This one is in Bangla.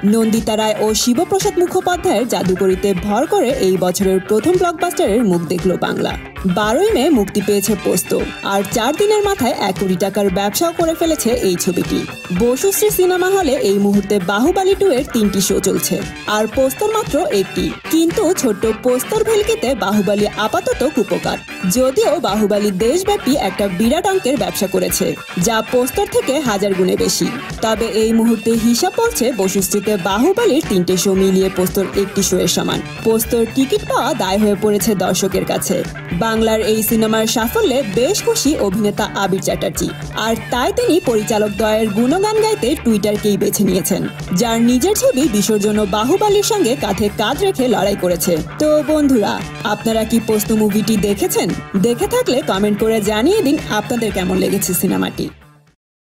নন্দিতা রায় ও শিবপ্রসাদ মুখোপাধ্যায়ের জাদুকরিতে ভর করে এই বছরের প্রথম ব্লকবাস্টারের মুখ দেখল বাংলা। 12ই মে মুক্তি পেয়েছে পোস্ত, আর 4 দিনের মাথায় 1 কোটি টাকার ব্যবসাও করে ফেলেছে এই ছবিটি। বসুশ্রী সিনেমা হলে এই মুহূর্তে বাহুবালী 2 এর 3টি শো চলছে, আর পোস্তর মাত্র 1টি। কিন্তু ছোট্ট পোস্তর ভেলকিতে বাহুবালী আপাতত কুপোকার। যদিও বাহুবালী দেশব্যাপী একটা বিরাট অঙ্কের ব্যবসা করেছে, যা পোস্তর থেকে 1000 গুণে বেশি। তবে এই মুহূর্তে হিসাব বলছে বসুশ্রীতে বাহুবালীর 3টে শো মিলিয়ে পোস্তর 1টি শো এর সমান। পোস্তর টিকিট পাওয়া দায় হয়ে পড়েছে দর্শকের কাছে। বাংলার এই সিনেমার সাফল্যে বেশ খুশি অভিনেতা আবির চ্যাটার্জি, আর তাই তিনি পরিচালক দ্বয়ের গুণগান গাইতে টুইটারকেই বেছে নিয়েছেন, যার নিজের ছবি বিসর্জন বাহুবালীর সঙ্গে কাঁধে কাঁধ রেখে লড়াই করেছে। তো বন্ধুরা, আপনারা কি পোস্ত মুভিটি দেখেছেন? দেখে থাকলে কমেন্ট করে জানিয়ে দিন আপনাদের কেমন লেগেছে সিনেমাটি।